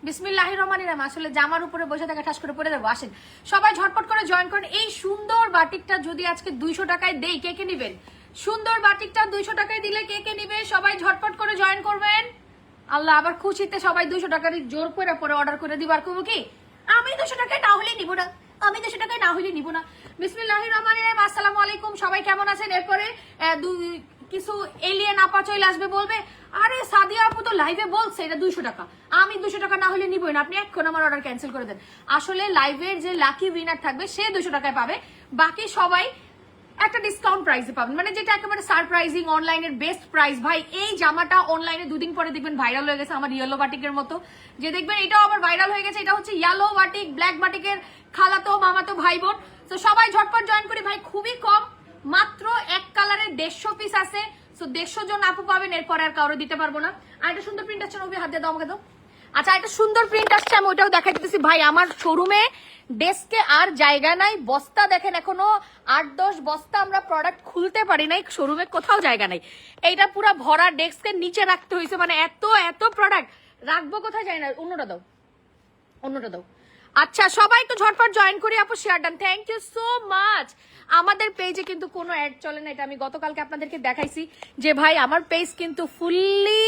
বিসমিল্লাহির রহমানির রহিম। আসলে জামার উপরে বসে থাকা ঠাস করে পড়ে যাবো। আসেন সবাই ঝটপট করে জয়েন করেন। এই সুন্দর বাটিকটা যদি আজকে 200 টাকায় দেই, কে কে নিবেন? সুন্দর বাটিকটা 200 টাকায় দিলে কে কে নিবে? সবাই ঝটপট করে জয়েন করবেন। আল্লাহ, আবার খুশিতে সবাই 200 টাকার জোর করে পরে অর্ডার করে দিবার করবো কি? আমি 200 টাকায় না হলে নিব না, আমি 200 টাকায় না হলে নিব না। বিসমিল্লাহির রহমানির রহিম। আসসালামু আলাইকুম, সবাই কেমন আছেন? এরপরে কিছু এলিয়েন আপা চলে আসবে, বলবে আরে সাদিয়া আপু তো লাইভে বলছে এটা 200 টাকা, আমি 200 টাকা না হলে নিবই না, আপনি এখন আমার অর্ডার ক্যান্সেল করে দেন। আসলে লাইভের যে লাকি উইনার থাকবে সে 200 টাকায় পাবে, বাকি সবাই একটা ডিসকাউন্ট প্রাইসে পাবেন, মানে যেটা একেবারে সারপ্রাইজিং, অনলাইনের বেস্ট প্রাইস। ভাই এই জামাটা অনলাইনে 2 দিন পরে দেখবেন ভাইরাল হয়ে গেছে, আমার ইয়েলো বাটিকের মতো। যে দেখবেন এটাও আবার ভাইরাল হয়ে গেছে। এটা হচ্ছে ইয়েলো বাটিক, ব্ল্যাক বাটিকের খালাতো মামাতো ভাই বোন। তো সবাই ঝটপট জয়েন করি ভাই, খুবই কম, মাত্র এক কালারের 150 পিস আছে। সো 150 জন আপু পাবেন, এরপর আর কাউরে দিতে পারবো না। আর একটা সুন্দর প্রিন্ট আছে, হাত দিয়ে দাও আমাকে দাও। আচ্ছা, একটা সুন্দর প্রিন্ট আসছে, আমি ওইটাও দেখাই দিতেছি। ভাই আমার শোরুমে ডেস্কে আর জায়গা নাই, বস্তা দেখেন এখনো 8-10 বস্তা আমরা প্রোডাক্ট খুলতে পারি নাই, শোরুমে কোথাও জায়গা নাই। এইটা পুরো ভরা, ডেস্কের নিচে রাখতে হয়েছে, মানে এত এত প্রোডাক্ট রাখবো কোথায় যায় না। অন্যটা দাও, অন্যটা দাও। আচ্ছা সবাই একটু ঝটপট জয়েন করি আপু, share done, thank you so much. আমাদের পেজে কিন্তু কোনো অ্যাড চলে না, এটা আমি গতকালকে আপনাদেরকে দেখাইছি যে ভাই আমার পেজ কিন্তু ফুললি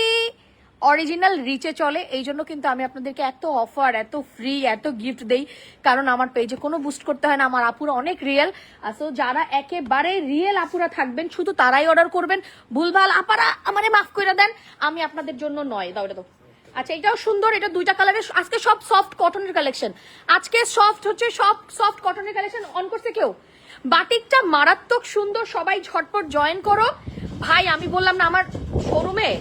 অরিজিনাল রিচে চলে। এই জন্য কিন্তু আমি আপনাদেরকে এত অফার, এত ফ্রি, এত গিফট দেই, কারণ আমার পেজে কোনো বুস্ট করতে হয় না, আমার আপুরা অনেক রিয়েল। সো যারা একেবারে রিয়েল আপুরা থাকবেন শুধু তারাই অর্ডার করবেন। ভুলভাল আপারা আমারে মাফ করে দেন, আমি আপনাদের জন্য নয়। দাও এটা দাও। আচ্ছা এটাও সুন্দর, এটা 2টা কালারের। আজকে সব সফট কটনের কালেকশন, আজকে সফট হচ্ছে, সব সফট কটনের কালেকশন। অন করছে কেউ? বাটিকটা মারাত্মক সুন্দর, সবাই ঝটপট জয়েন করো। ভাই আমি বললাম না আমার শোরুমে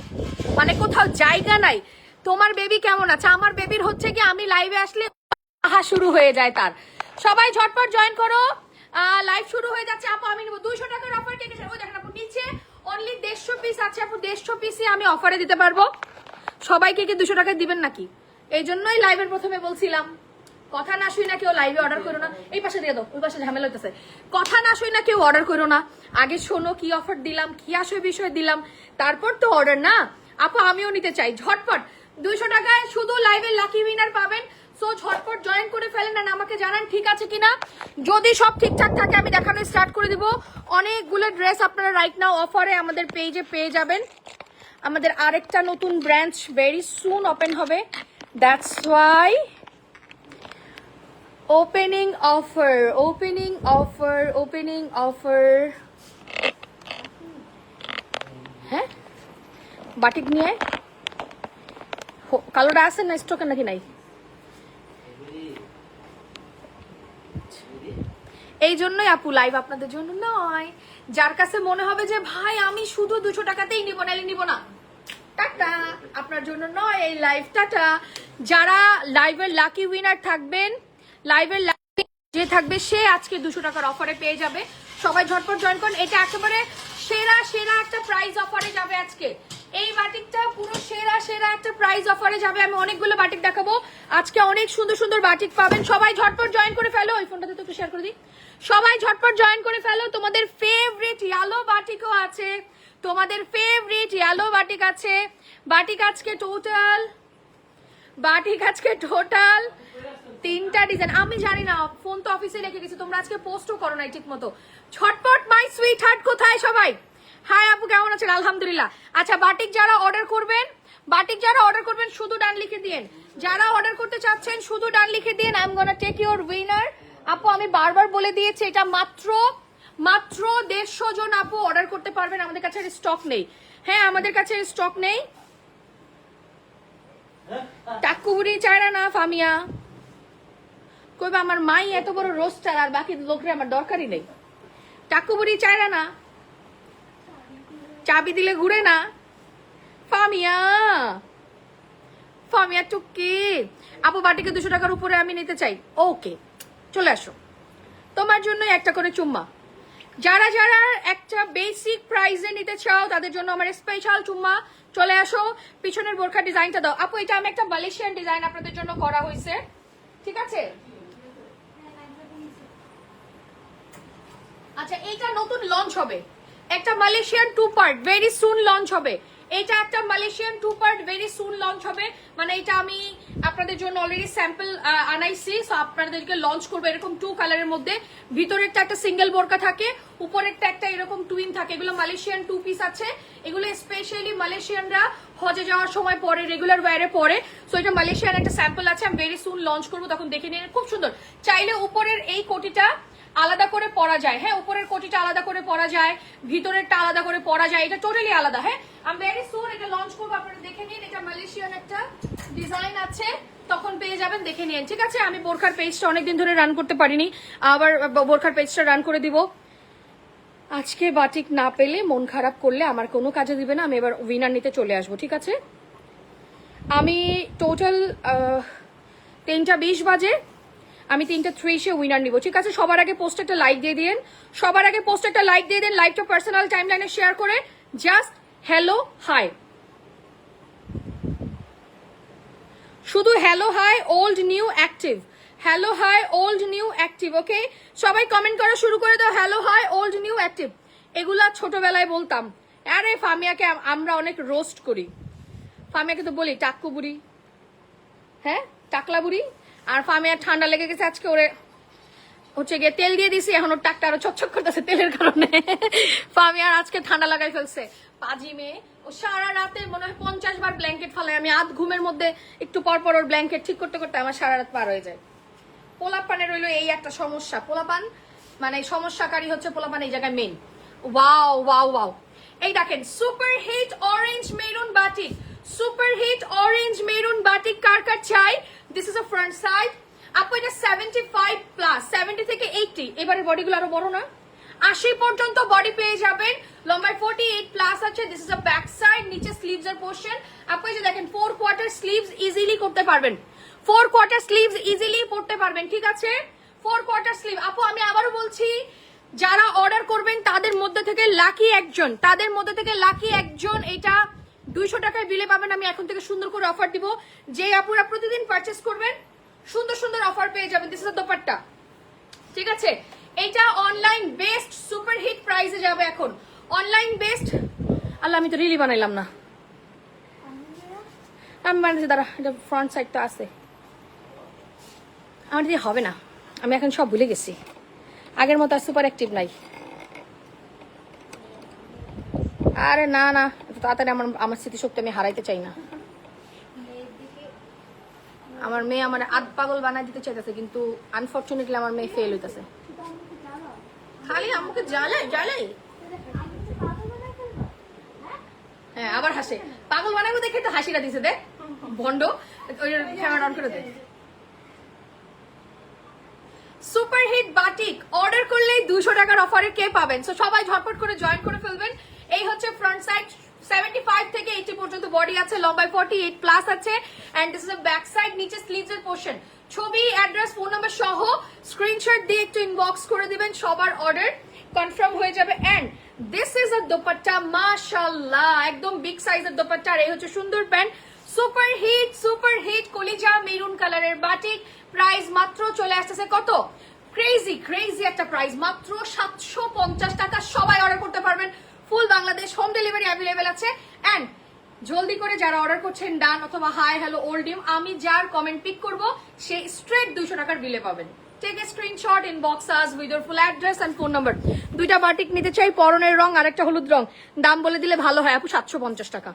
মানে কোথাও জায়গা নাই। তোমার বেবি কেমন আছে? আমার বেবির হচ্ছে কি আমি লাইভে আসলে আহা শুরু হয়ে যায় তার। সবাই ঝটপট জয়েন করো, লাইভ শুরু হয়ে যাচ্ছে। আপু আমি নিব 200 টাকার অফার। কে কে? ওই দেখেন আপু নিচে অনলি 150 পিস আছে আপু, 150 পিসই আমি অফারে দিতে পারবো। সবাইকে কি 200 টাকায় দিবেন নাকি? এই জন্যই লাইভের প্রথমে বলছিলাম কথা না শুই না কেউ লাইভে অর্ডার করো না। এই পাশে দিয়ে দাও, ওই পাশে ঝামেলা হইতেছে। কথা না শুই না কেউ অর্ডার করো না, আগে শোনো কি অফার দিলাম, কি আসবে বিষয় দিলাম, তারপর তো অর্ডার না। আপু আমিও নিতে চাই, ঝটপট 200 টাকায় শুধু লাইভের লাকি উইনার পাবেন। সো ঝটপট জয়েন করে ফেলেন, না আমাকে জানান ঠিক আছে কিনা। যদি সব ঠিকঠাক থাকে আমি দেখানো স্টার্ট করে দিব। অনেকগুলো ড্রেস আপনারা রাইট নাও অফারে আমাদের পেজে পেয়ে যাবেন। আমাদের আরেকটা নতুন ব্রাঞ্চ ভেরি সুন ওপেন হবে, that's why opening offer, opening offer, opening offer. হ্যাঁ বাটিক নিয়ে কালোটা আছে না স্টকে নাকি নাই? এই জন্যই আপু লাইভ আপনাদের জন্য নয়। যার কাছে মনে হবে যে ভাই আমি শুধু 200 টাকাতেই নিব, নাইলে নিব না, টাটা, আপনার জন্য নয় এই লাইভ, টাটা। যারা লাইভের লাকি উইনার থাকবেন, লাইভের লাকি যে থাকবে সে আজকে 200 টাকার অফারে পেয়ে যাবে। সবাই ঝটপট জয়েন করুন, এটা একেবারে সেরা সেরা একটা প্রাইস অফারে যাবে আজকে। এই বাটিকটা পুরো সেরা সেরা একটা প্রাইস অফারে যাবে। আমি অনেকগুলো বাটিক দেখাবো আজকে, অনেক সুন্দর সুন্দর বাটিক পাবেন। সবাই ঝটপট জয়েন করে ফেলো, ওই ফোনটাতে তো একটু শেয়ার করে দিই। সবাই ঝটপট জয়েন করে ফেলো। তোমাদের ফেভারিট ইয়েলো বাটিকও আছে, তোমাদের ফেভারিট ইয়েলো বাটিক আছে। বাটিক আজকে টোটাল 3টা ডিজাইন। আমি জানি না, ফোন তো অফিসে রেখে গেছি, তোমরা আজকে পোস্টও করো নাই ঠিক মতো। ঝটপট মাই সুইট হার্ট কোথায় সবাই? হাই আপু কেমন আছেন? আলহামদুলিল্লাহ। আচ্ছা বাটিক যারা অর্ডার করবেন, বাটিক যারা অর্ডার করবেন শুধু ডান লিখে দিন। যারা অর্ডার করতে চাচ্ছেন শুধু ডান লিখে দিন। I am gonna take your winner. আপু আমি বারবার বলে দিয়েছি এটা মাত্র 150 জন আপু অর্ডার করতে পারবেন, আমাদের কাছে স্টক নেই। হ্যাঁ আমাদের কাছে স্টক নেই। টাকুবুড়ি চায়না না ফামিয়া কইবা আমার মাই এত বড় রোস্টার আর বাকি লোকরে আমার দরকারই নেই। টাকুবুড়ি চায়না না, চাবি দিলে ঘুরে না। ফামিয়া ফামিয়া টুকি আপু বাটিকে 200 টাকার উপরে আমি নিতে চাই। ওকে চলে আসো, তোমার জন্য একটা করে চুম্মা। যারা যারা একটা বেসিক প্রাইসে নিতে চাও তাদের জন্য আমার স্পেশাল চুম্মা। চলে আসো, পিছনের বোরখা ডিজাইনটা দাও আপু। এটা আমি একটা মালয়েশিয়ান ডিজাইন আপনাদের জন্য করা হয়েছে, ঠিক আছে? আচ্ছা এইটা নতুন লঞ্চ হবে, একটা Malaysian 2 part very soon launch হবে। এটা একটা Malaysian 2 part very soon launch হবে, মানে এটা আমি আপনাদের জন্য অলরেডি স্যাম্পল আনাইছি, সো আপনাদেরকে লঞ্চ করবো এরকম 2 কালারের মধ্যে। ভিতরেরটা একটা সিঙ্গেল বোরকা থাকে, উপরেরটা একটা এরকম টুইন থাকে। এগুলো মালয়েশিয়ান 2 পিস আছে, এগুলো স্পেশালি মালয়েশিয়ানরা হজে যাওয়ার সময় পরে, রেগুলার ওয়্যারে পরে। সো এটা মালয়েশিয়ান একটা স্যাম্পল আছে, আমি ভেরি সুন লঞ্চ করবো, তখন দেখে নিন। খুব সুন্দর, চাইলে উপরের এই কোটিটা আলাদা করে পরা যায়, হ্যাঁ উপরের কোটিটা আলাদা করে পরা যায়, ভিতরেরটা আলাদা করে পরা যায়, এটা টোটালি আলাদা। হ্যাঁ আমি ভেরি সুন এটা লঞ্চ করবো, আপনারা দেখে নিন। এটা মালয়েশিয়ান একটা ডিজাইন আছে, তখন পেয়ে যাবেন, দেখে নিন, ঠিক আছে। আমি বোরখার পেজটা অনেকদিন ধরে রান করতে পারিনি, আবার বোরখার পেজটা রান করে দিব। আজকে বাটিক না পেলে, মন খারাপ করলে আমার কোনো কাজে দিবে না, আমি এবার উইনার নিতে চলে আসবো, ঠিক আছে। আমি টোটাল 3:20 বাজে, আমি 3:30 উইনার নিব, ঠিক আছে। সবার আগে পোস্ট একটা লাইক দিয়ে দিন, সবার আগে পোস্ট একটা লাইক দিয়ে দিন, লাইভটা পার্সোনাল টাইমলাইনে শেয়ার করে জাস্ট হ্যালো হাই, শুধু hello hi old new active, hello hi old new active, okay. সবাই কমেন্ট করা শুরু করে দাও, hello hi old new active. এগুলা ছোটবেলায় বলতাম, আরে ফামিয়াকে আমরা অনেক রোস্ট করি, ফামিয়াকে তো বলি টাক্কু বুড়ি, হ্যাঁ টাকলা বুড়ি। আর ফামিয়ার ঠান্ডা লেগে গেছে আজকে, ওরে হচ্ছে গিয়ে তেল দিয়ে দিছি, এখন ওর টাকটা আরো ছকছক করতেছে তেলের কারণে। ফামিয়ার আজকে ঠান্ডা লাগাই ফেলছে, পাজি মেয়ে। ও সারা রাতে মনে হয় 50 বার ব্ল্যাঙ্কেট ফালাই, আমি আধ ঘুমের মধ্যে একটু পর পর ওর ব্ল্যাঙ্কেট ঠিক করতে করতে আমার সারা রাত পার হয়ে যায়। পোলাপানের রইলো এই একটা সমস্যা, পোলাপান মানে সমস্যাকারী হচ্ছে পোলাপান এই জায়গায় মেইন। ওয়াও ওয়াও ওয়াও, এই দেখেন super hit orange maroon batik, super hit orange maroon batik কার কার চাই। This is a front side, আপু এটা 75 প্লাস, 70 থেকে 80, এবারে বডিগুলো আরো বড় না, 80 পর্যন্ত বডি পেয়ে যাবেন। লম্বায় 48 প্লাস আছে। This is a back side, নিচে স্লিভস এর পোর্শন। আপু এই যে দেখেন 4 কোয়ার্টার স্লিভস ইজিলি করতে পারবেন, 4 কোয়ার্টার স্লিভস ইজিলি পড়তে পারবেন, ঠিক আছে। 4 কোয়ার্টার স্লিভ। আপু আমি আবারও বলছি, যারা অর্ডার করবেন তাদের মধ্যে থেকে লাকি একজন, তাদের মধ্যে থেকে লাকি একজন এটা 200 টাকায় বিলে পাবেন। আমি এখন থেকে সুন্দর করে অফার দিব, যে আপুরা প্রতিদিন পারচেস করবেন সুন্দর সুন্দর অফার পেয়ে যাবেন। দিস ইজ দোপাট্টা, ঠিক আছে। এটা অনলাইন বেস্ট সুপার হিট প্রাইসে যাবে এখন, অনলাইন বেস্ট। আল্লাহ আমি তো রিলি বানাইলাম না, আমি বানাইছি দাঁড়া, এটা ফ্রন্ট সাইডটা আছে, আমার দিয়ে হবে না, আমি এখন সব ভুলে গেছি, আগের মতো আর সুপার অ্যাক্টিভ নাই। আরে না না, তাড়াতাড়ি আমার স্মৃতিশক্তি আমি হারাইতে চাই না। আমার মেয়ে আমার আধ পাগল বানাই দিতে চাইতেছে, কিন্তু আনফরচুনেটলি আমার মেয়ে ফেল হইতেছে, খালি আমাকে জ্বালাই জ্বালাই। হ্যাঁ আবার হাসে, পাগল বানাবো দেখে তো হাসিটা দিছে, দেখ ভন্ড, ওই ক্যামেরা অন করে দে। সুপার হিট বাটিক অর্ডার করলেই 200 টাকার অফারে কে পাবেন, সো সবাই ঝটপট করে জয়েন করে ফেলবেন। এই হচ্ছে ফ্রন্ট সাইড, 75 থেকে 80 পর্যন্ত বডি আছে, লম্বায় 48 প্লাস আছে, and this is a back side, নিচে স্লিভস এর পোর্শন। ছবি, অ্যাড্রেস, ফোন নাম্বার সহ স্ক্রিনশট দিয়ে একটু ইনবক্স করে দিবেন, সবার অর্ডার কনফার্ম হয়ে যাবে। And this is a dupatta, মাশাআল্লাহ একদম বিগ সাইজের দোপাট্টা। আর এই হচ্ছে সুন্দর প্যান্ট, সুপার হিট কলিজা মেরুন কালারের বাটিক। প্রাইস মাত্র চলে আসতেছে কত, ক্রেজি ক্রেজি একটা প্রাইস, মাত্র 750 টাকা। সবাই অর্ডার করতে পারবেন, ফুল বাংলাদেশ হোম ডেলিভারি অ্যাভেলেবেল আছে। এন্ড জলদি করে যারা অর্ডার করছেন ডান অথবা হাই হ্যালো ওল্ড ডিম, আমি যার কমেন্ট পিক করব সে স্ট্রেট 200 টাকার বিলে পাবেন। Take a screenshot, inbox us with your full address and phone number. দুইটা বাটিক নিতে চাই, পরনের রং আর একটা হলুদ রং। দাম বলে দিলে ভালো হয় আপু, 750 টাকা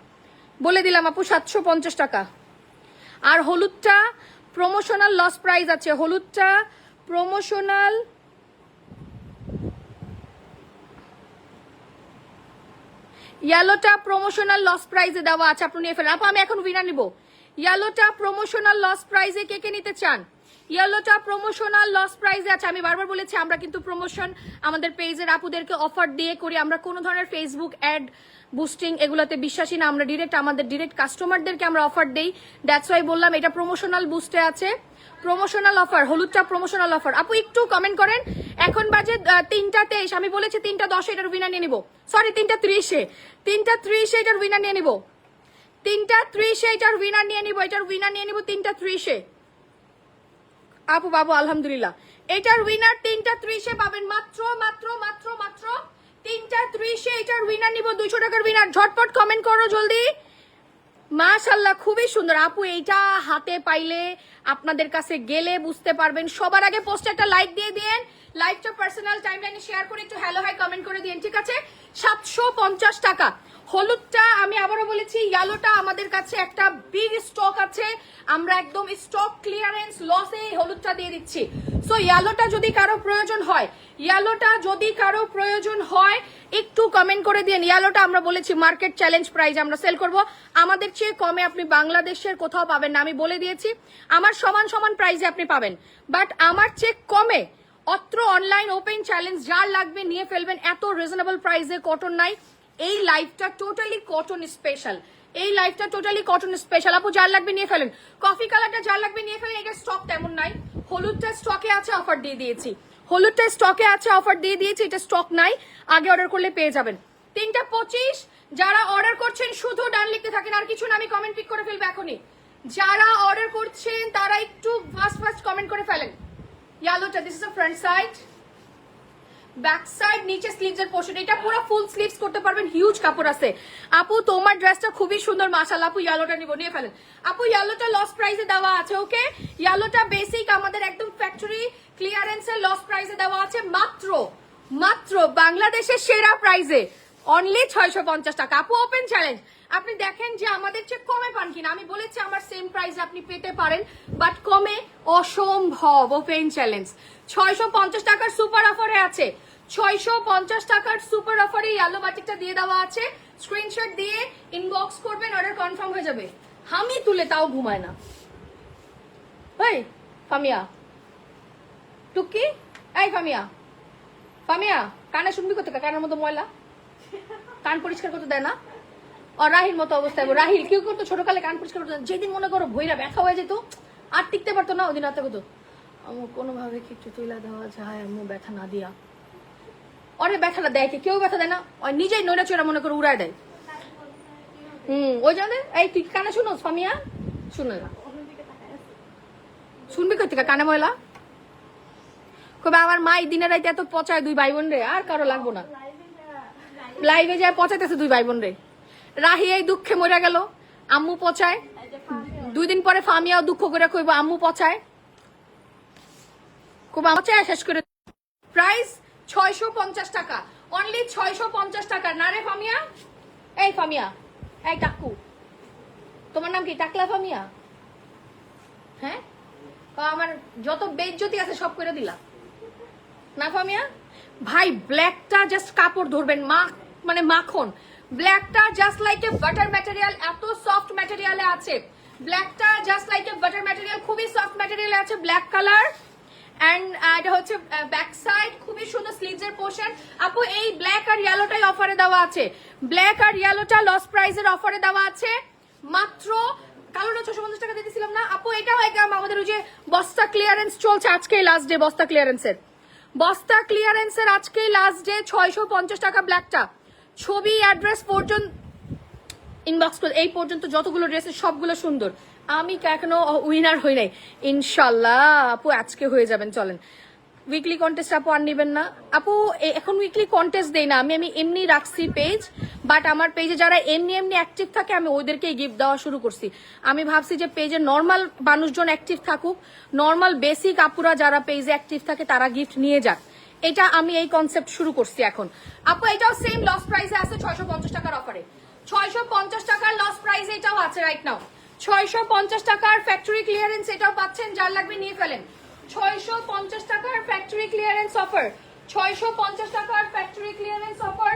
বলে দিলাম আপু, 750 টাকা। আর হলুদটা প্রমোশনাল লস প্রাইস আছে, হলুদটা প্রমোশনাল ইয়েলোটা প্রমোশনাল লস প্রাইজে দেওয়া আছে, আপনি নিয়ে ফেলেন। আপু আমি এখন উইনার নিব, ইয়েলোটা প্রমোশনাল লস প্রাইজে কে কে নিতে চান। ইয়েলোটা প্রমোশনাল লস প্রাইজে আছে। আমি বারবার বলেছি আমরা কিন্তু প্রমোশন আমাদের পেজের আপুদেরকে অফার দিয়ে করি, আমরা কোনো ধরনের ফেসবুক অ্যাড বুস্টিং এগুলোতে বিশ্বাসী না, আমরা ডিরেক্ট আমাদের ডিরেক্ট কাস্টমারদেরকে আমরা অফার দেই। দ্যাটস ওয়াই বললাম এটা প্রমোশনাল বুস্টে আছে, প্রমোশনাল অফার, হলুদটা প্রমোশনাল অফার। আপু একটু কমেন্ট করেন, এখন বাজে 3:23, আমি বলেছি 3:10 এটার উইনার নিয়ে নিব, সরি 3:30 এটার উইনার নিয়ে নিব, 3:30 এটার উইনার নিয়ে নিব, এটার উইনার নিয়ে নিব 3:30। আপু বাবু আলহামদুলিল্লাহ, এটার উইনার 3:30 পাবেন, মাত্র মাত্র মাত্র মাত্র 3টা 30-এ এটার উইনার নিব, 200 টাকার উইনার। ঝটপট কমেন্ট করো জলদি। মাশাআল্লাহ খুবই সুন্দর আপু, এইটা হাতে পাইলে আপনাদের কাছে গেলে বুঝতে পারবেন। সবার আগে পোস্টে একটা লাইক দিয়ে দিন, লাইকটা পার্সোনাল টাইমলাইনে শেয়ার করে একটু হ্যালো হাই কমেন্ট করে দিন, ঠিক আছে? 750 টাকা। হলুদটা আমি আবারও বলেছি, ইয়েলোটা আমাদের কাছে একটা বিগ স্টক আছে, আমরা একদম স্টক ক্লিয়ারেন্স লসে হলুদটা দিয়ে দিচ্ছি। সো ইয়েলোটা যদি কারো প্রয়োজন হয়, ইয়েলোটা যদি কারো প্রয়োজন হয় একটু কমেন্ট করে দিন। ইয়েলোটা আমরা বলেছি মার্কেট চ্যালেঞ্জ প্রাইস আমরা সেল করব, আমাদের চেয়ে কমে আপনি বাংলাদেশের কোথাও পাবেন না। আমি বলে দিয়েছি আমার সমান সমান প্রাইসে আপনি পাবেন, বাট আমার চেয়ে কমে অত্র অনলাইন ওপেন চ্যালেঞ্জ যার লাগবে নিয়ে ফেলবেন। এত রিজনেবল প্রাইসে কটন নাই। এই লাইফটা টোটালি কটন স্পেশাল, এই লাইফটা টোটালি কটন স্পেশাল। আপু যার লাগবে নিয়ে ফেলেন, কফি কালারটা যার লাগবে নিয়ে ফেলেন। এটা স্টক তেমন নাই। হলুদটা স্টকে আছে, অফার দিয়ে দিয়েছি। হলুদটা স্টকে আছে, অফার দিয়ে দিয়েছি। এটা স্টক নাই, আগে অর্ডার করলে পেয়ে যাবেন। 3টা 25। যারা অর্ডার করছেন শুধু ডান লিখতে থাকেন, আর কিছু না, আমি কমেন্ট পিক করে ফেলবো এখনই। যারা অর্ডার করছেন তারা একটু ফাস্ট কমেন্ট করে ফেলেন। ইয়েলোটা, this is a front side, back side, নিচে স্লিভস এর পোর্শন, এটা পুরো ফুল স্লিভস করতে পারবেন, হিউজ কাপড় আছে। আপু তোমার ড্রেসটা খুবই সুন্দর মাশাআল্লাহ। আপু ইয়েলোটা নিব, নিয়ে ফেলেন। আপু ইয়েলোটা লস প্রাইসে দেওয়া আছে, ওকে? ইয়েলোটা বেসিক আমাদের একদম ফ্যাক্টরি ক্লিয়ারেন্সের লস প্রাইসে দেওয়া আছে, মাত্র মাত্র বাংলাদেশের সেরা প্রাইসে অনলি 650 টাকা। আপু ওপেন চ্যালেঞ্জ, আপনি দেখেন যে আমাদের চেয়ে কমে পান কিনা। আমি বলেছি আমার সেম প্রাইসে আপনি পেতে পারেন, বাট কমে অসম্ভব। ওপেন চ্যালেঞ্জ 650 টাকার সুপার অফারে আছে, 650 টাকার সুপার অফারে ইয়েলো বাটিকটা দিয়ে দেওয়া আছে। স্ক্রিনশট দিয়ে ইনবক্স করবেন, অর্ডার কনফার্ম হয়ে যাবে। হামি তুলে তাও ঘুমায় না ভাই। ফামিয়া টুকি, এই ফামিয়া, ফামিয়া কানে শুনবি কোথায়? কানের মতো ময়লা, কান পরিষ্কার করতে দেয় না। আর রাহিল মতো অবস্থায়, রাহিল কেউ করতো ছোটকালে কান পরিষ্কার করতে, যেদিন মনে করো ভইরা ব্যথা হয়ে যেত আর টিকতে পারতো না, ওদিন হাতে হতো আম্মু কোনোভাবে কি একটু তুইলা দেওয়া যায়, আম্মু ব্যথা না দিয়া। অরে ব্যথাটা দেয় কি? কেউ ব্যথা দেয় না, নিজেই নৈরা চোরা মনে করে উড়ায় দেয়। ওই জন্য এই তুই কানে শুনো ফামিয়া, শুনে না, শুনবি কই থেকে কানে ময়লা? কবে আমার মা এই দিনের রাইতে এত পচায় 2 ভাই বোন রে, আর কারো লাগবো না। লাইভে যায় পচাইতেছে 2 ভাই বোন রে। রাহি এই দুঃখে মরে গেল, আম্মু পচায়। 2 দিন পরে ফামিয়াও দুঃখ করে কইব আম্মু পচায়, খুব পচায় শেষ করে। প্রাইস 650 টাকা, অনলি 650 টাকা। না রে ফামিয়া, এই ফামিয়া, এই টাকু, তোমার নাম কি? টাকলা ফামিয়া? হ্যাঁ, আমার যত বেজ্জতি আছে সব করে দিলা না ফামিয়া। ভাই ব্ল্যাকটা জাস্ট কাপড় ধরবেন, মানে মাখন। ব্ল্যাকটা just like a butter material, এত সফট ম্যাটেরিয়ালে আছে। ব্ল্যাকটা just like a butter material, খুবই সফট ম্যাটেরিয়ালে আছে। ব্ল্যাক কালার এন্ড এটা হচ্ছে ব্যাক সাইড, খুবই সুন্দর স্লিভস এর পোর্শন। আপু এই ব্ল্যাক আর ইয়েলোটাই অফারে দেওয়া আছে, ব্ল্যাক আর ইয়েলোটা লস প্রাইসের অফারে দেওয়া আছে। মাত্র কালোটা 650 টাকা দিয়েছিলাম না আপু? এটাও একদম আমাদের ওই যে বস্তা ক্লিয়ারেন্স চলছে, আজকে লাস্ট ডে বস্তা ক্লিয়ারেন্সের। বস্তা ক্লিয়ারেন্সের আজকেই লাস্ট ডে, 650 টাকা ব্ল্যাকটা। ছবি অ্যাড্রেস পর্যন্ত ইনবক্স করে, এই পর্যন্ত যতগুলো ড্রেসের সবগুলো সুন্দর। আমি এখনো উইনার হই নাই, ইনশাল্লাহ আপু আজকে হয়ে যাবেন। চলেন উইকলি কন্টেস্ট আপু আর নিবেন না আপু? এখন উইকলি কন্টেস্ট দেই না আমি, এমনি রাখছি পেজ, বাট আমার পেজে যারা এমনি অ্যাক্টিভ থাকে আমি ওদেরকেই গিফট দেওয়া শুরু করছি। আমি ভাবছি যে পেজে নর্মাল মানুষজন অ্যাক্টিভ থাকুক, নর্মাল বেসিক আপুরা যারা পেজে অ্যাক্টিভ থাকে তারা গিফট নিয়ে যাক, এটা আমি এই কনসেপ্ট শুরু করছি এখন। আপু এটাও সেম লস প্রাইসে আছে, 650 টাকার অফারে। 650 টাকার লস প্রাইসে এটাও আছে রাইট নাও। 650 টাকার ফ্যাক্টরি ক্লিয়ারেন্স এটাও পাচ্ছেন, যার লাগবে নিয়ে ফেলেন। 650 টাকার ফ্যাক্টরি ক্লিয়ারেন্স অফার, 650 টাকার ফ্যাক্টরি ক্লিয়ারেন্স অফার,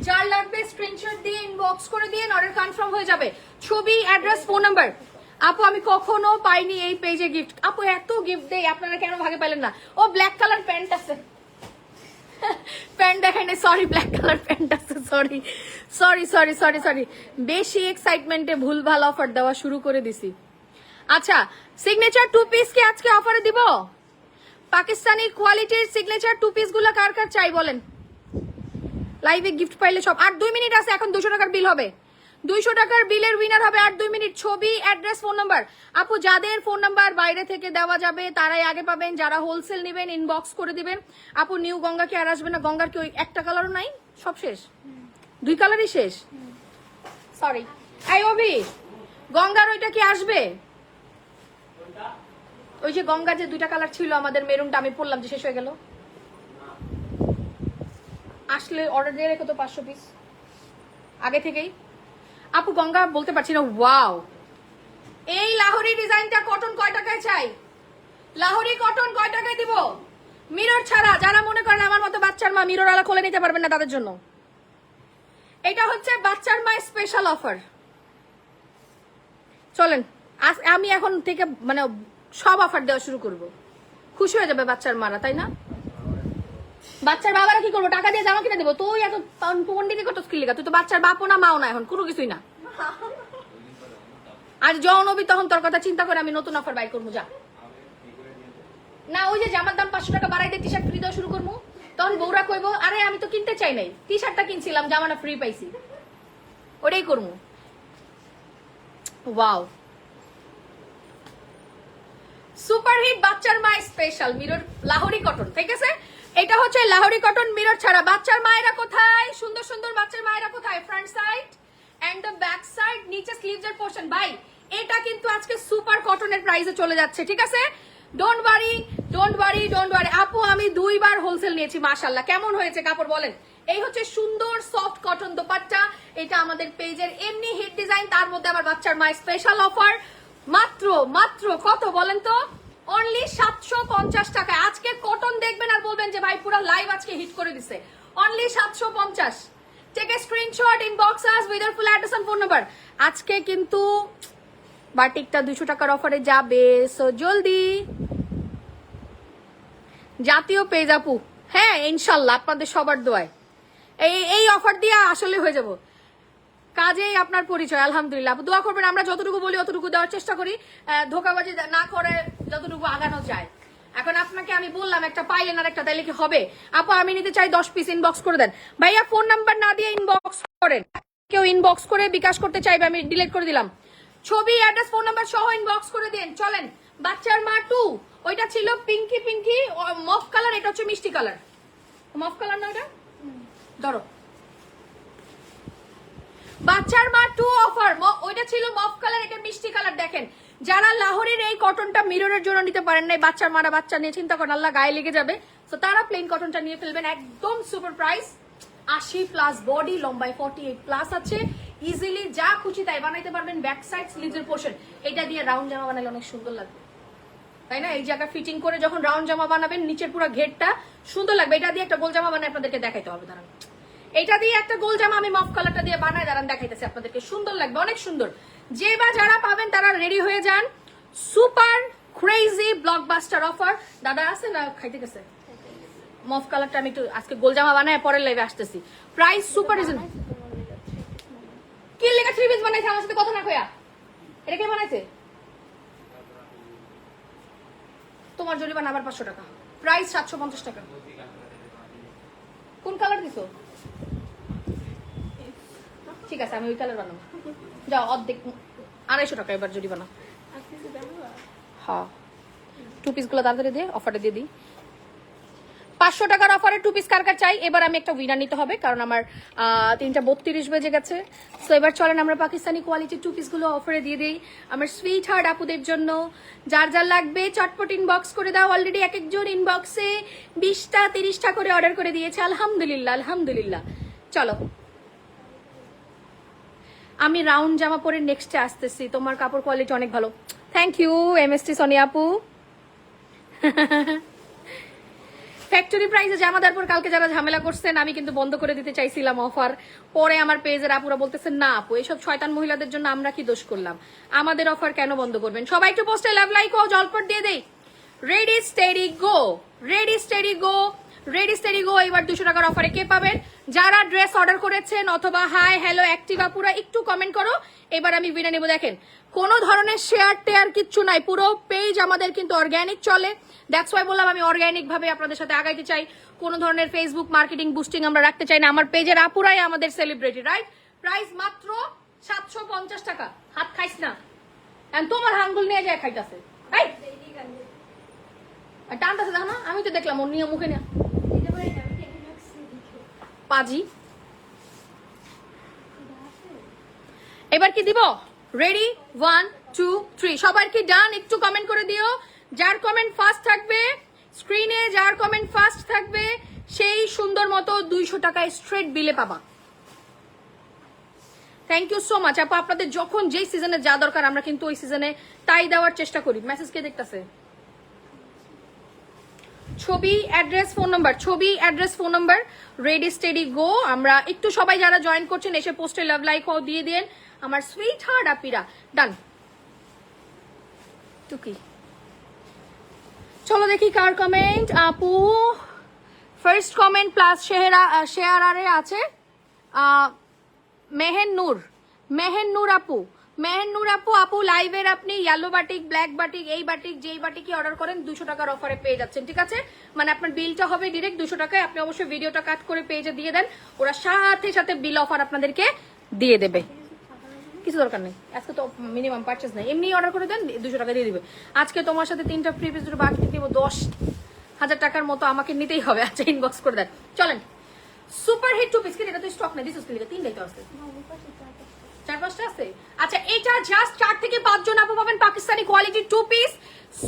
যার লাগবে স্ক্রিনশট দিয়ে ইনবক্স করে দিয়ে অর্ডার কনফার্ম হয়ে যাবে। ছবি অ্যাড্রেস ফোন নাম্বার। আপু আমি কখনো পাইনি এই পেজে গিফট। আপু এত গিফট দেই, আপনারা কেন ভাগে পাইলেন না? ও ব্ল্যাক কালার প্যান্ট আছে, প্যান্ট দেখাই নাই, সরি ব্ল্যাক কালার প্যান্ট আছে, sorry sorry sorry sorry sorry বেশি এক্সাইটমেন্টে ভুলভাল অফার দেওয়া শুরু করে দিছি। আচ্ছা সিগনেচার 2 পিস কি আজকে অফারে দিব? পাকিস্তানি কোয়ালিটির সিগনেচার 2 পিস গুলো কার কার চাই বলেন? লাইভে গিফট পাইলে সব। আর 2 মিনিট আছে, এখন 200 টাকার বিল হবে। 200 টাকার বিলের উইনার হবে 8-2 মিনিট। ছবি, অ্যাড্রেস, ফোন নাম্বার। আপু যাদের ফোন নাম্বার বাইরে থেকে দেওয়া যাবে তারাই আগে পাবেন, যারা হোলসেল নেবেন ইনবক্স করে দিবেন। আপু নিউ গঙ্গা কি আর আসবে না? গঙ্গার কি ওই একটা কালারও নাই? সব শেষ, 2 কালারই শেষ। সরি এই অভি, গঙ্গার ওইটা কি আসবে? ওই যে গঙ্গা যে 2টা কালার ছিল আমাদের, মেরুনটা আমি পড়লাম যে শেষ হয়ে গেল। আসলে অর্ডার দিয়ে রেখো তো 500 পিস আগে থেকেই। আপু গঙ্গা বলতে পারছি না। ওয়াও, এই লাহোরি ডিজাইনটা কটন কয় টাকায় চাই? লাহোরি কটন কয় টাকায় দিব? মিরর ছাড়া, যারা মনে করেন আমার মতো বাচ্চার মা মিরর আলা খুলে নিতে পারবেন না তাদের জন্য এটা হচ্ছে বাচ্চার মা স্পেশাল অফার। চলেন আমি এখন থেকে মানে সব অফার দেওয়া শুরু করব, খুশি হয়ে যাবে বাচ্চার মারা, তাই না? বাচ্চার বাবারা কি করবো? টাকা দিয়ে জামা কিনে দেবো? তুই এত পন্ডিতি কত স্কিল লেখা, তুই তো বাচ্চার বাপও না মাও না, এখন কোনো কিছুই না। আর যখন হবি তখন তোর কথা চিন্তা করে আমি নতুন অফার বাই করবো। যা না, ওই যে জামার দাম 500 টাকা বাড়াই দিয়ে টি শার্ট ফ্রি দেওয়া শুরু করবো, তখন বউরা কইবো আরে আমি তো কিনতে চাই নাই, টি শার্টটা কিনছিলাম, জামাটা ফ্রি পাইছি, ওটাই করবো। ওয়াও, সুপারহিট বাচ্চার মা স্পেশাল মিরর লাহোরি কটন, ঠিক আছে? এটা হচ্ছে লাহোরি কটন মিরর ছাড়া। বাচ্চার মায়েরা কোথায়? সুন্দর সুন্দর বাচ্চার মায়েরা কোথায়? Front side and the back side, নিচে স্লিভস এর পোরশন। ভাই এটা কিন্তু আজকে সুপার কটনের প্রাইসে চলে যাচ্ছে, ঠিক আছে? Don't worry, don't worry, don't worry. আপু আমি 2 বার হোলসেল নিয়েছি, মাশাআল্লাহ। কেমন হয়েছে কাপড় বলেন? এই হচ্ছে সুন্দর সফট কটন দোপাট্টা, এটা আমাদের পেজের এমনি হিট ডিজাইন, তার মধ্যে আবার বাচ্চার মা স্পেশাল অফার। মাত্র মাত্র কত বলেন তো? অনলি 750 টাকায়। আজকে কটন দেখবেন আর বলবেন যে ভাই পুরো লাইভ আজকে হিট করে দিছে। Only 750। Take a screenshot, inbox us with your full address and phone number. আজকে কিন্তু বাটিকটা 200 টাকার অফারে যাবে, সো জলদি। জাতীয় পেজ আপু, হ্যাঁ ইনশাল্লাহ আপনাদের সবার দোয়ায় এই অফার দিয়ে আসলে হয়ে যাব। কাজেই আপনার পরিচয়, আলহামদুলিল্লাহ। দোয়া করবেন, আমরা যতটুকু বলি অতটুকু দেওয়ার চেষ্টা করি, ধোকাবাজি না করে যতটুকু আগানো যায়। এখন আপনাকে আমি বললাম একটা পাইলেন আর একটা, তাইলে কি হবে? আপু আমি নিতে চাই 10 পিস, ইনবক্স করে দেন। ভাইয়া ফোন নাম্বার না দিয়ে ইনবক্স করেন, কেউ ইনবক্স করে বিকাশ করতে চাইবে আমি ডিলিট করে দিলাম। ছবি, অ্যাড্রেস, ফোন নাম্বার সহ ইনবক্স করে দেন। চলেন বাচ্চার মা 2, ওইটা ছিল পিঙ্কি পিঙ্কি মফ কালার, এটা হচ্ছে মিষ্টি কালার। মফ কালার না ওটা? ধরো বাচ্চার মা 2 অফার, ওইটা ছিল মফ কালার, এটা মিষ্টি কালার। দেখেন যারা লাহোরের এই কটনটা মিররের জন্য নিতে পারেন নাই, বাচ্চার মারা বাচ্চা নিয়ে চিন্তা করেন আল্লাহ গায়ে লেগে যাবে, তো তারা প্লেন কটনটা নিয়ে ফেলবেন। একদম সুপার প্রাইস, 80+ বডি, লম্বায় 48+ আছে। ইজিলি যা খুশি তাই বানাইতে পারবেন। ব্যাক সাইড স্লিভসের পোর্শন, এটা দিয়ে রাউন্ড জামা বানালে অনেক সুন্দর লাগবে, তাই না? এই জায়গা ফিটিং করে যখন রাউন্ড জামা বানাবেন, নিচের পুরো ঘেরটা সুন্দর লাগবে। এটা দিয়ে একটা গোল জামা বানায় আপনাদেরকে দেখাইতে হবে, দাঁড়ান। এটা দিয়ে একটা গোল জামা আমি মফ কালারটা দিয়ে বানায় দাঁড়ান দেখাইতেছি আপনাদেরকে, সুন্দর লাগবে, অনেক সুন্দর। যে বা যারা পাবেন তারা রেডি হয়ে যান। Super crazy blockbuster offer. দাদা আছে না খাইতে গেছে? মফ কালারটা আমি একটু আজকে গোল জামা বানায় পরের লাইভে আসতেছি। Price super reason. কি লেখা 3 পিস বানাইছে আমার সাথে কথা না কইয়া? এটা কে বানাইছে? তোমার জরিমানা আবার 500 টাকা। প্রাইস 750 টাকা। কোন কালার দিছো? ঠিক আছে আমি ওই কালার বানাবো। যাও অর্ধেক 250 টাকা এবার জরিমানা। হ্যাঁ 2 পিস গুলো তাড়াতাড়ি দিয়ে অফারে দিয়ে দিই। 500 টাকার অফারে 2 পিস কার কার চাই? এবার আমি একটা উইনার নিতে হবে, কারণ আমার 3:32 বেজে গেছে। সো এবার চলেন আমরা পাকিস্তানি কোয়ালিটির 2 পিস গুলো অফারে দিয়ে দিই আমার সুইট হার্ট আপুদের জন্য। যার যার লাগবে চটপট ইনবক্স করে দাও। অলরেডি এক একজন ইনবক্সে 20টা 30টা করে অর্ডার করে দিয়েছে, আলহামদুলিল্লাহ আলহামদুলিল্লাহ। চলো আমি রাউন্ড জামা পরে নেক্সটে আসতেছি। তোমার কাপড় কোয়ালিটি অনেক ভালো, থ্যাংক ইউ এমএসটি সোনিয়া আপু। ফ্যাক্টরি প্রাইসে জামা দেওয়ার পর কালকে যারা ঝামেলা করছেন, আমি কিন্তু বন্ধ করে দিতে চাইছিলাম অফার। পরে আমার পেজের আপুরা বলতেছেন না আপু এইসব শয়তান মহিলাদের জন্য আমরা কি দোষ করলাম, আমাদের অফার কেন বন্ধ করবেন? সবাই একটু পোস্টে লাভ লাইক ও জলপট দিয়ে দেই। Ready steady go, ready steady go, ready steady go. এবার 200 টাকার অফারে কে পাবেন? যারা ড্রেস অর্ডার করেছেন অথবা হাই হ্যালো অ্যাক্টিভ আপুরা একটু কমেন্ট করো। এবার আমি বিনা নেব। দেখেন কোনো ধরনের শেয়ার টেয়ার কিচ্ছু নাই, পুরো পেজ আমাদের কিন্তু অর্গানিক চলে। দ্যাটস ওয়াই বললাম আমি অর্গানিক ভাবে আপনাদের সাথে আগাইতে চাই, কোনো ধরনের ফেসবুক মার্কেটিং বুস্টিং আমরা রাখতে চাই না। আমার পেজের আপুরাই আমাদের সেলিব্রিটি, রাইট? প্রাইস মাত্র 750 টাকা। হাত খাইস না, তোমার আঙ্গুল নিয়ে যায় খাইতেছে। টানতেছে দেখো না, আমি তো দেখলাম ওর নিয়ে মুখে নিয়ে পাজি। এবার কি দিব? রেডি, 1 2 3, সবার কি ডান? একটু কমেন্ট করে দিও। যার কমেন্ট ফার্স্ট থাকবে স্ক্রিনে, যার কমেন্ট ফার্স্ট থাকবে সেই সুন্দর মতো 200 টাকায় স্ট্রেট বিলে পাবা। থ্যাংক ইউ সো মাচ আপু। আপনাদের যখন যেই সিজনে যা দরকার আমরা কিন্তু ওই সিজনে তাই দেওয়ার চেষ্টা করি। মেসেজ কে দেখতেছে? ছবি, অ্যাড্রেস, ফোন নাম্বার, ছবি, address, phone number, ready steady go. আমরা একটু সবাই যারা জয়েন করছেন এসে পোস্টে লাভ লাইক দিয়ে দেন আমার সুইট হার্ট আপিরা। ডান। টুকি চলো দেখি কার কমেন্ট। আপু ফার্স্ট কমেন্ট প্লাস শেয়ারে আছে মেহের নূর আপু আপু লাইভের আপনি ইয়েলো বাটিক, ব্ল্যাক বাটিক, এই বাটিক যেই বাটিকই অর্ডার করেন 200 টাকার অফারে পেয়ে যাচ্ছেন। ঠিক আছে, মানে আপনার বিলটা হবে ডিরেক্ট 200 টাকায়। আপনি অবশ্যই ভিডিওটা কাট করে পেজে দিয়ে দেন, ওরা সাথে সাথে বিল অফার আপনাদেরকে দিয়ে দেবে। কিছু দরকার নেই, আজকে তো মিনিমাম পারচেজ নেই, এমনি অর্ডার করে দেন 200 টাকা দিয়ে দিবে। আজকে তোমার সাথে 3টা ফ্রি পিস বাকি দিব, 10,000 টাকার মতো আমাকে নিতেই হবে। আচ্ছা ইনবক্স করে দেন। চলেন সুপার হিট 2 পিস, কি এটা তো স্টক নেই, দিস লিখে 3টাই তো আছে, 4-5টা আছে। আচ্ছা এটা জাস্ট 4 থেকে 5 জন আপু পাবেন Pakistani quality 2 piece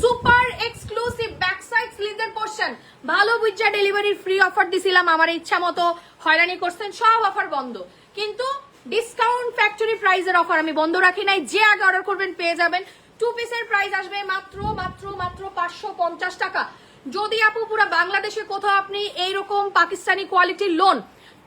super exclusive back side স্লিভের পোরশন। ভালো বুঝা ডেলিভারি ফ্রি অফার দিছিলাম, আমার ইচ্ছা মতো হয়রানি করছেন, সব অফার বন্ধ, কিন্তু ডিসকাউন্ট ফ্যাক্টরি প্রাইসের অফার আমি বন্ধ রাখি নাই। যে আগে অর্ডার করবেন পেয়ে যাবেন। 2 পিসের প্রাইস আসবে মাত্র মাত্র মাত্র 550 টাকা। যদি আপু পুরো বাংলাদেশে কোথাও আপনি এইরকম পাকিস্তানি কোয়ালিটির লোন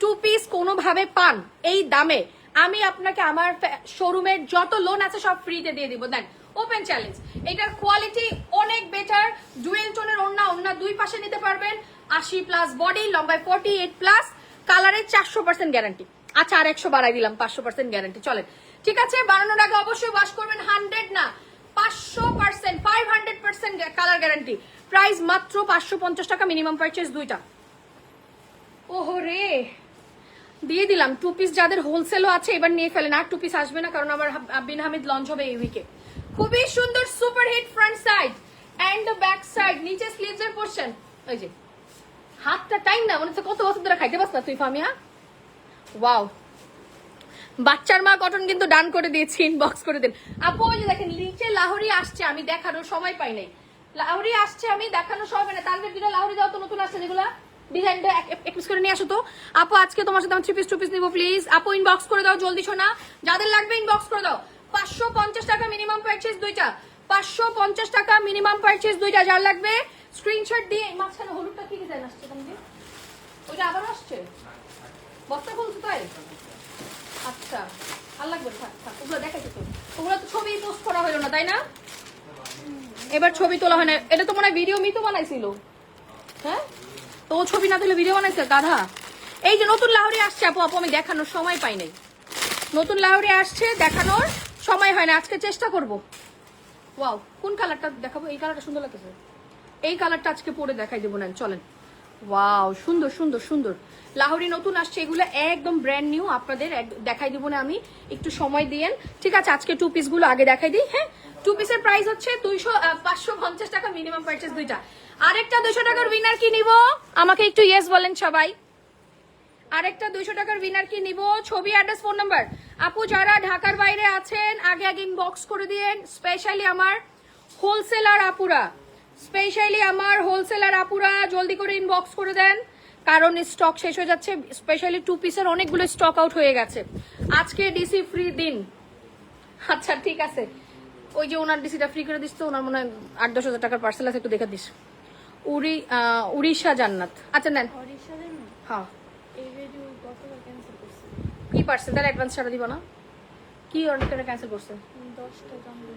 2 পিস কোনোভাবে পান এই দামে, আমি আপনাকে আমার শোরুমের যত লোন আছে সব ফ্রিতে দিয়ে দিব। দেন ওপেন চ্যালেঞ্জ, এটার কোয়ালিটি অনেক বেটার। ডুয়েল টোনের ওড়না 2 পাশে নিতে পারবেন। 80+ বডি, লম্বায় 48+, কালারে 400% গ্যারান্টি। আচ্ছা আর 100 বাড়াই দিলাম, 500% গ্যারান্টি। চলেন ঠিক আছে, বানানোর আগে অবশ্যই ওয়াশ করবেন, 100 না 500%, 500% কালার গ্যারান্টি। প্রাইস মাত্র 550 টাকা, মিনিমাম পারচেজ 2টা। ওহো রে, দিয়ে দিলাম 2 পিস। যাদের হোলসেলও আছে এবার নিয়ে ফেলেন, আর 2 পিস আসবে না, কারণ আমার বিন হামিদ লঞ্চ হবে এই উইকে। খুবই সুন্দর super hit front side and back side, নিচে স্লিভস এর পোরশন। ওই যে হাতটা টাইম না, মনে হচ্ছে কত বছর ধরে খাইতে পারছ না তুই ফামিয়া। ওয়াও, বাচ্চার মা কটন কিন্তু ডান করে দিয়েছি, ইনবক্স করে দেন আপু। ওই যে দেখেন নিচে লাহোরি আসছে, আমি দেখানোর সময় পাই নাই। লাহোরি আসছে, আমি দেখানোর সময় পাই না। তাদের দুটো লাহোরি দাও তো, নতুন আসছে যেগুলা ডিজাইনটা এক পিস করে নিয়ে আসো তো আপু। আজকে তোমার সাথে আমি 3 পিস 2 পিস নিবো প্লিজ আপু। ইনবক্স করে দাও জলদি শোনা, যাদের লাগবে ইনবক্স করে দাও। 550 টাকা মিনিমাম পারচেজ 2টা, 550 টাকা মিনিমাম পারচেজ 2টা। যার লাগবে স্ক্রিনশট দিয়ে। মাঝখানে হলুদটা কি ডিজাইন আসছে তোমাদের? ওইটা আবার আসছে, বস্তা খুলছো তাই? আচ্ছা আর লাগবে, থাক থাক, ওগুলো দেখাইছো তো, ওগুলো তো ছবি পোস্ট করা হলো না তাই না? এবার ছবি তোলা হয় না, এটা তো মনে হয় ভিডিও মিতো বানাইছিল। হ্যাঁ তো ও ছবি না তুলে ভিডিও বানাইছে গাধা। এই যে নতুন লাহোরি আসছে আপু, আপু আমি দেখানোর সময় পাই নাই। নতুন লাহোরি আসছে, দেখানোর সময় হয় না, আজকে চেষ্টা করব। ওয়াও, কোন কালারটা দেখাবো? এই কালারটা সুন্দর লাগতেছে, এই কালারটা আজকে পরে দেখাই দেবো না, চলেন। ওয়াও, সুন্দর সুন্দর সুন্দর লাহোরি নতুন আসছে, এগুলো একদম ব্র্যান্ড নিউ, আপনাদের দেখাই দিব না আমি, একটু সময় দিয়েন। ঠিক আছে, আজকে 2 পিস গুলো আগে দেখাই দিই। হ্যাঁ 2 পিসের প্রাইস হচ্ছে 550 টাকা, মিনিমাম পারচেজ 2টা। আরেকটা 200 টাকার উইনার কি নিব? আমাকে একটু ইয়েস বলেন সবাই। আরেকটা 200 টাকার উইনার কি নিব? ছবি, অ্যাড্রেস, ফোন নাম্বার। আপু যারা ঢাকার বাইরে আছেন আগে আগে ইনবক্স করে দিয়েন। স্পেশালি আমার হোলসেলার আপুরা জলদি করে ইনবক্স করে দেন, কারণ স্টক শেষ হয়ে যাচ্ছে। স্পেশালি 2 পিসের অনেকগুলো স্টক আউট হয়ে গেছে। আজকে ডিসি ফ্রি দিন। আচ্ছা ঠিক আছে, ওই যে ওনার ডিসিটা ফ্রি করে দিস তো, ওনার মনে হয় 8-10 হাজার টাকার পার্সেল আছে, একটু দেখে দিস। উড়িষ্যা জান্নাত। আচ্ছা নেন। হ্যাঁ কি পার্সেল? তাহলে অ্যাডভান্স ছাড়া দিব না। কি অর্ডার করে ক্যান্সেল করছে? 10টা জমলো,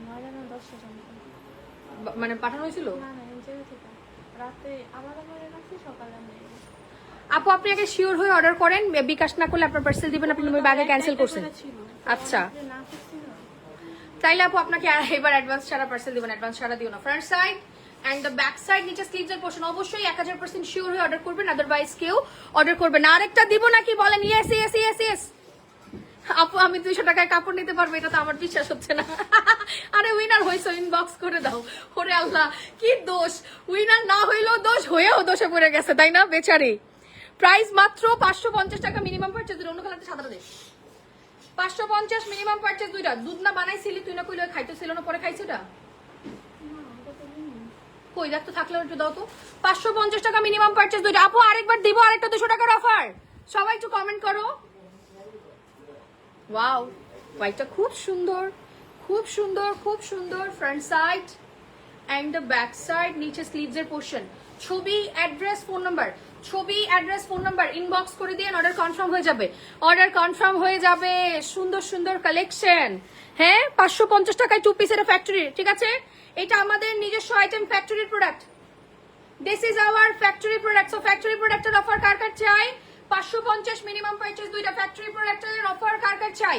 মানে পাঠানো হয়েছিল রাতে আলাদা করে রাখছি, সকালে আমি। আপু আপনি আগে শিওর হয়ে অর্ডার করেন, বিকাশ না করলে আপনার পার্সেল দিবেন, আপনি আগে ক্যান্সেল করছেন। আচ্ছা তাইলে আপু আপনাকে এবার অ্যাডভান্স ছাড়া পার্সেল দিবেন, অ্যাডভান্স ছাড়া দিও না। Front side and the back side, নিচে স্লিভস এর পোরশন অবশ্যই 1000% শিওর হয়ে অর্ডার করবেন, আদারওয়াইজ কেউ অর্ডার করবেন না। আরেকটা দিব নাকি বলেন? Yes yes yes yes. আপু আমি 200 টাকায় কাপড় নিতে পারবো, এটা তো আমার বিশ্বাস হচ্ছে না। আরে উইনার হয়েছে, ইনবক্স করে দাও। ওরে আল্লাহ কি দোষ, উইনার না হইলেও দোষ, হয়েও দোষে পড়ে গেছে তাই না বেচারি। প্রাইস মাত্র 550 টাকা মিনিমাম পারচেজ, অন্য কালারটা সাদা দে। 550 মিনিমাম পারচেজ দুইটা। দুধ না বানাইছিলি তুই, না কইলে খাইতেছিল না, পরে খাইছে ওটা কই দেখ তো, থাকলে একটু দাও তো। 550 টাকা মিনিমাম পারচেজ দুইটা। আপু আরেকবার দিব আরেকটা 200 টাকার অফার, সবাই একটু কমেন্ট করো। ওয়াও হোয়াইটটা খুব সুন্দর, খুব সুন্দর, খুব সুন্দর। Front side and the back side, নিচে স্লিভস এর পোর্শন। ছবি, অ্যাড্রেস, ফোন নাম্বার, ছবি, অ্যাড্রেস, ফোন নাম্বার ইনবক্স করে দিয়ে অর্ডার কনফার্ম হয়ে যাবে, অর্ডার কনফার্ম হয়ে যাবে। সুন্দর সুন্দর কালেকশন। হ্যাঁ 550 টাকায় 2 পিসের ফ্যাক্টরি, ঠিক আছে। এটা আমাদের নিজস্ব আইটেম, ফ্যাক্টরির product. This is our factory product. So factory প্রোডাক্টের অফার কার কার চাই? 550 মিনিমাম পারচেজ দুইটা। ফ্যাক্টরি প্রোডাক্টের অফার কার কার চাই?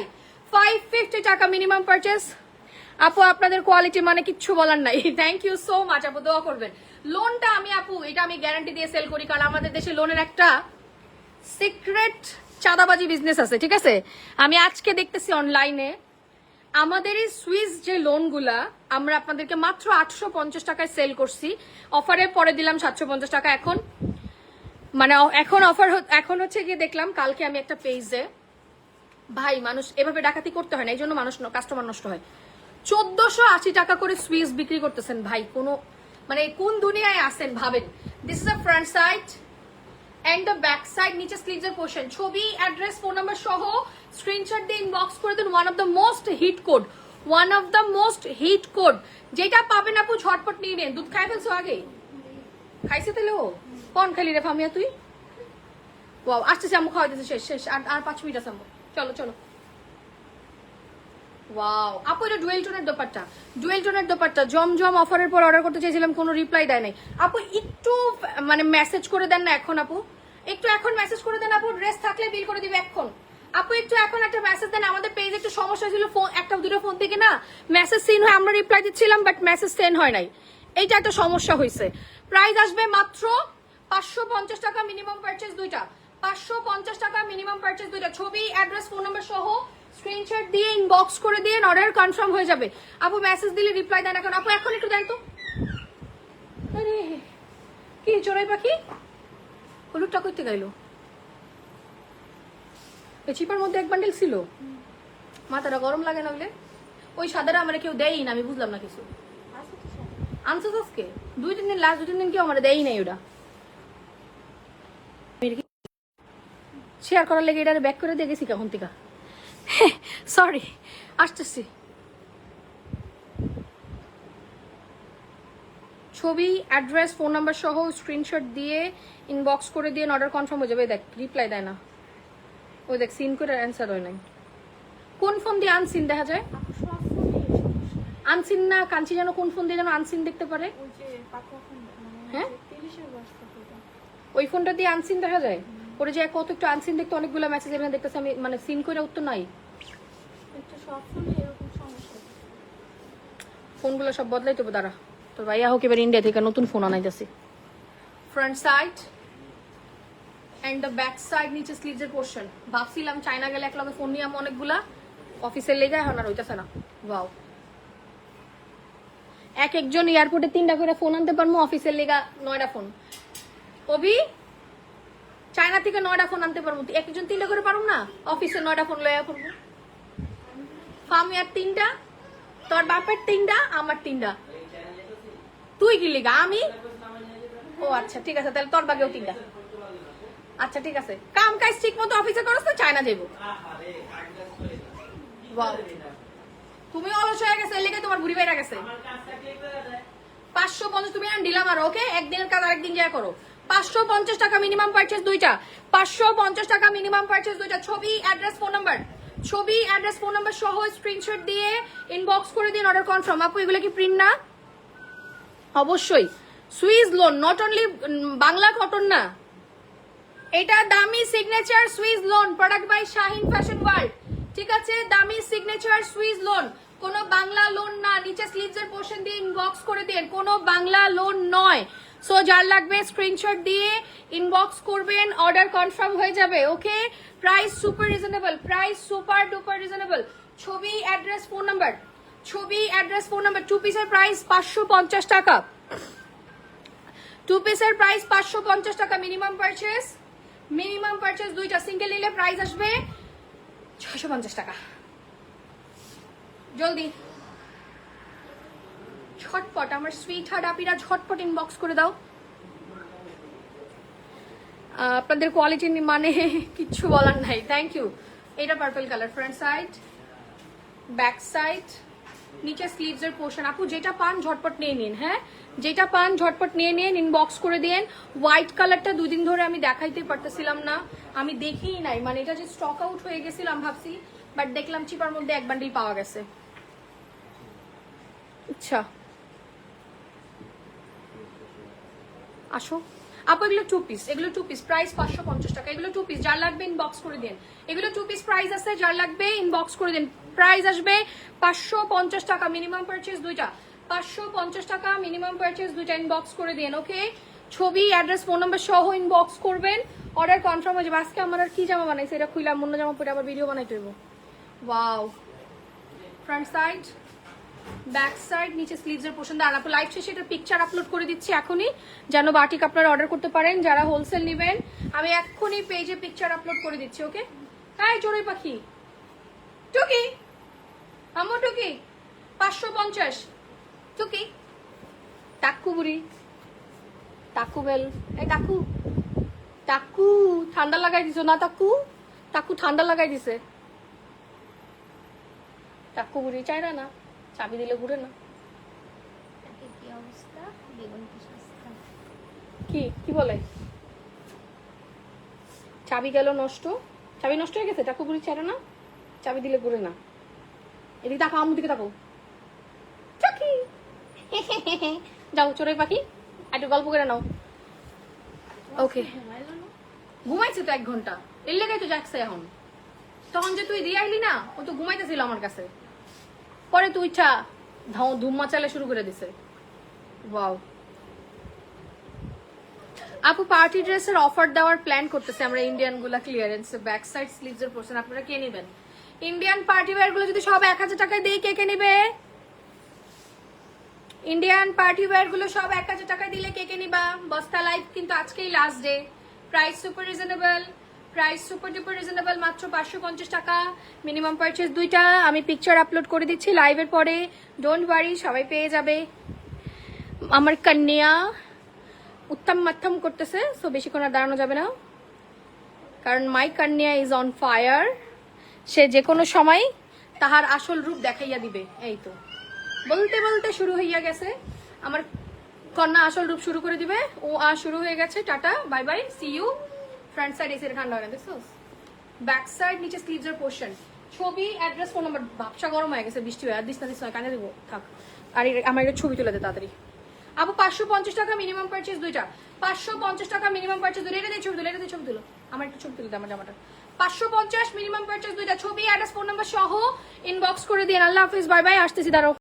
550 টাকা মিনিমাম পারচেজ। আপু আপনাদের কোয়ালিটি মানে কিচ্ছু বলার নাই। থ্যাংক ইউ সো মাচ আপু, দোয়া করবেন। লোনটা আমি আপু এটা আমি গ্যারান্টি দিয়ে সেল করি, কারণ আমাদের দেশে লোনের একটা সিক্রেট চাঁদাবাজি বিজনেস আছে, ঠিক আছে। আমি আজকে দেখতেছি অনলাইনে আমাদের এই সুইস যে লোনগুলা আমরা আপনাদেরকে মাত্র 850 টাকায় সেল করছি, অফারে পরে দিলাম 750 টাকা। এখন মানে এখন অফার এখন হচ্ছে গিয়ে দেখলাম কালকে আমি একটা পেজে, ভাই মানুষ এভাবে ডাকাতি করতে হয় না, এই জন্য মানুষ কাস্টমার নষ্ট হয়। 1480 টাকা করে সুইস বিক্রি করতেছেন ভাই, কোনো মানে কোন দুনিয়ায় আছেন ভাবেন। This is a front side and the back side, নিচে স্লিভস এর পোর্শন। ছবি, অ্যাড্রেস, ফোন নাম্বার সহ স্ক্রিনশট দিয়ে ইনবক্স করে দেন। One of the most hit code, one of the most hit code, যেটা পাবেন আপু ঝটপট নিয়ে নেন। দুধ খাই ফেলছো আগে? খাইছে তাহলে ও কন খালি রে ফামিয়া তুই? ওয়াও আসতেছে আম্মু, খাওয়াই দিতে শেষ শেষ, আর 5 মিনিট আছে আম্মু, চলো চলো। ওয়াও আপু এটা ডুয়েল টোনের দোপাট্টা, ডুয়েল টোনের দোপাট্টা। জমজম অফারের পর অর্ডার করতে চাইছিলাম, কোনো রিপ্লাই দেয় নাই। আপু একটু মানে মেসেজ করে দেন না এখন আপু, একটু এখন মেসেজ করে দেন আপু, ড্রেস থাকলে বিল করে দিবে এখন। আপু একটু এখন একটা মেসেজ দেন, আমাদের পেজে একটু সমস্যা ছিল, ফোন একটা দুটো ফোন থেকে না মেসেজ সিন হয়, আমরা রিপ্লাই দিচ্ছিলাম বাট মেসেজ সেন্ড হয় নাই, এইটা একটা সমস্যা হয়েছে। প্রাইস আসবে মাত্র 550 টাকা মিনিমাম পারচেজ দুইটা। 550 টাকা মিনিমাম পারচেজ দুইটা। ছবি, অ্যাড্রেস, ফোন নাম্বার সহ স্ক্রিনশট দিয়ে ইনবক্স করে দিয়ে অর্ডার কনফার্ম হয়ে যাবে। আপু মেসেজ দিলে রিপ্লাই দেন এখন, আপু এখন একটু দেন তো। আরে কি চড়াই পাখি হলুদটা করতে গেল, এই চিপার মধ্যে এক বান্ডেল ছিল। মাথাটা গরম লাগে না বলে ওই সাদাটা আমার কেউ দেয়ই না, আমি বুঝলাম না কিছু। আনছো আজকে 2-3 দিন, লাস্ট 2-3 দিন কেউ আমার দেয়ই নাই ওটা। শেয়ার করার লেগে এটা ব্যাক করে দিয়ে গেছি কখন থেকে, সরি আসতেছি। ছবি, অ্যাড্রেস, ফোন নাম্বার সহ স্ক্রিনশট দিয়ে ইনবক্স করে দিয়ে অর্ডার কনফার্ম হয়ে যাবে। দেখ রিপ্লাই দেয় না, ওই দেখ সিন করে অ্যান্সার হয় নাই। কোন ফোন দিয়ে আনসিন দেখা যায়? আনসিন না কাঞ্চি যেন কোন ফোন দিয়ে যেন আনসিন দেখতে পারে? হ্যাঁ ওই ফোনটা দিয়ে আনসিন দেখা যায়। ওরে যে কত একটু আনসিন দেখতে, অনেকগুলো মেসেজ এখানে দেখতেছি আমি, মানে সিন করে উত্তর নাই। ফোনগুলো সব বদলাই তো দাঁড়া, তোর ভাইয়া হোক এবার ইন্ডিয়া থেকে নতুন ফোন আনাইতেছি। Front side and the back side, নিচে স্লিভস এর পোর্শন। ভাবছিলাম চায়না গেলে একলগে ফোন নিয়ে অনেকগুলা অফিসের লেগে, এখন আর হইতাছে না। ওয়াও এক একজন এয়ারপোর্টে 3টা করে ফোন আনতে পারবো, অফিসের লেগা 9টা ফোন। অভি চায়না থেকে 9টা ফোন আনতে পারবো, এক একজন 3টা করে পারবো না, অফিসে 9টা ফোন লয়া করবো। ফামিয়ার 3টা, তোর বাপের 3টা, আমার 3টা। তুই কি লিগা আমি? ও আচ্ছা ঠিক আছে, তাহলে তোর বাগেও 3টা। আচ্ছা ঠিক আছে, কাম কাজ ঠিক মতো অফিসে করছ তো চায়না যাইবো। তুমি অলস হয়ে গেছে, লেগে তোমার বুড়ি বাইরা গেছে। 550 তুমি আর দিলাম আর, ওকে একদিনের কাজ আরেকদিন যা করো। 550 টাকা মিনিমাম পারচেজ দুইটা। 550 টাকা মিনিমাম পারচেজ দুইটা। ছবি, অ্যাড্রেস, ফোন নাম্বার, ছবি, অ্যাড্রেস, ফোন নাম্বার সহ স্ক্রিনশট দিয়ে ইনবক্স করে দিন অর্ডার কনফার্ম। আপু এগুলো কি প্রিন্ট না? অবশ্যই Swiss lawn, not only Bangla cotton না, এটা দামি signature Swiss lawn, product by Shahin fashion world, ঠিক আছে। দামি সিগনেচার সুইস লোন, কোনো বাংলা লোন না। নিচে স্লিভস এর পোর্শন দিয়ে ইনবক্স করে দেন, কোনো বাংলা লোন নয়। সো যার লাগবে স্ক্রিনশট দিয়ে ইনবক্স করবেন, অর্ডার কনফার্ম হয়ে যাবে। Okay, price super reasonable, price super duper reasonable. ছবি, অ্যাড্রেস, ফোন নাম্বার, ছবি, অ্যাড্রেস, ফোন নাম্বার। 2 পিসের প্রাইস 550 টাকা, 2 পিসের প্রাইস 550 টাকা। মিনিমাম পারচেস দুইটা, সিঙ্গেল নিলে প্রাইস আসবে 650 টাকা। জলদি ঝটপট আমার সুইট হার্ট আপিরা ঝটপট ইনবক্স করে দাও। আপনাদের কোয়ালিটি মানে কিচ্ছু বলার নাই, থ্যাংক ইউ। এটা purple colour, front side, back side, নিচে স্লিভস এর পোর্শন। আপু যেটা পান ঝটপট নিয়ে নিন, হ্যাঁ যেটা পান ঝটপট নিয়ে নিন, ইনবক্স করে দিন। হোয়াইট কালারটা 2 দিন ধরে আমি দেখাইতে পারতেছিলাম না, আমি দেখিই নাই, মানে এটা যে স্টক আউট হয়ে গেছিলাম ভাবছি, বাট দেখলাম চিপার মধ্যে এক বান্ডিল পাওয়া গেছে। আচ্ছা আসো আপু, এগুলো 2 পিস, এগুলো 2 পিস, প্রাইস 550 টাকা। এগুলো 2 পিস, যার লাগবে ইনবক্স করে দিন। এগুলো 2 পিস প্রাইস আছে, যার লাগবে ইনবক্স করে দিন। প্রাইস আসবে 550 টাকা, মিনিমাম পারচেজ দুইটা, 550 টাকা মিনিমাম পারচেজ দুইটা, ইনবক্স করে দিন। ওকে, ছবি, অ্যাড্রেস, ফোন নাম্বার সহ ইনবক্স করবেন, অর্ডার কনফার্ম হয়ে যাবে। আজকে আমার আর কি জামা বানাইছে, এটা খুইলাম, অন্য জামা পরে আবার ভিডিও বানাইতে হইব। Wow, front side, back side, নিচে স্লিভস এর পোর্শন। দাঁড়ান আপু, লাইভ শেষে এটা পিকচার আপলোড করে দিচ্ছি এখনই, যেন বাটিক আপনারা অর্ডার করতে পারেন। যারা হোলসেল নেবেন আমি এক্ষুনি পেজে পিকচার আপলোড করে দিচ্ছি। ওকে, হ্যাঁ চড়ুই পাখি, টুকি আম্মু, টুকি 550, টুকি, টাক্কু বুড়ি, টাক্কু বেল, এই টাক্কু, টাক্কু ঠান্ডা লাগাই দিছো না, টাক্কু, টাক্কু ঠান্ডা লাগাই দিছে। টাক্কু বুড়ি চাইরা না, চাবি দিলে ঘুরে না। কি কি বলে, চাবি গেল নষ্ট, চাবি নষ্ট হয়ে গেছে, টাকু বুড়ি চাইরা না, চাবি দিলে ঘুরে না। এদিকে তাকাও, আমার দিকে তাকাও, চাকি যাও চড়ুই পাখি, একটু গল্প করে নাও। ওকে, ঘুমাইছে তো 1 ঘন্টা, এর লেগাই তো যাচ্ছে এখন। তখন যে তুই দিয়ে আইলি না, ও তো ঘুমাইতেছিল আমার কাছে, পরে তুই ইচ্ছা ধুম মাচালে শুরু করে দিছে। ওয়াও আপু, পার্টি ড্রেসের অফার দেওয়ার প্ল্যান করতেছে আমরা, ইন্ডিয়ান গুলা ক্লিয়ারেন্স, ব্যাক সাইড স্লিভস এর পোর্শন। আপনারা কে নেবেন? ইন্ডিয়ান পার্টি ওয়্যার গুলো যদি সব 1000 টাকায় দেই, কে কে নেবে? ইন্ডিয়ান পার্টি ওয়্যার গুলো সব 1000 টাকায় দিলে কে কে নিবা? বস্তা লাইভ কিন্তু আজকেই last day. Price super reasonable, price super duper reasonable, মাত্র 550 টাকা, মিনিমাম পারচেজ দুইটা। আমি পিকচার আপলোড করে দিচ্ছি লাইভের পরে, ডোন্ট ওয়ারি, সবাই পেয়ে যাবে। আমার কন্যা উত্তম মাধ্যম করতেছে, সো বেশিক্ষণ আর দাঁড়ানো যাবে না, কারণ মাই কন্যা ইজ অন ফায়ার। সে যে কোনো সময় তাহার আসল রূপ দেখাইয়া দিবে। এই তো বলতে বলতে শুরু হইয়া গেছে, আমার কন্যা আসল রূপ শুরু করে দিবে। ও শুরু হয়ে গেছে, tata bye bye, see you. Front side এসে ঠান্ডা হবে, দেখছো? ব্যাক সাইড, নিচে স্লিভস এর পোর্শন। ছবি, অ্যাড্রেস, ফোন নাম্বার। ভাবসা গরম হয়ে গেছে, বৃষ্টি হয়ে, আর দিস না কানে দেবো, থাক। আর আমার একটা ছবি তুলে দে তাড়াতাড়ি। আপু 550 টাকা মিনিমাম পারচেজ দুইটা, 550 টাকা মিনিমাম পারচেজ দুইটা। এটা দিয়ে ছবি তুলো, এটা দিয়ে ছবি তুলো, আমার একটু ছবি তুলে দে আমার জামাটা। 550 মিনিমাম পারচেজ দুইটা, ছবি, অ্যাড্রেস, ফোন নাম্বার সহ ইনবক্স করে দিন। আল্লাহ হাফিজ, বাই বাই, আসতেছি, দাঁড়াও।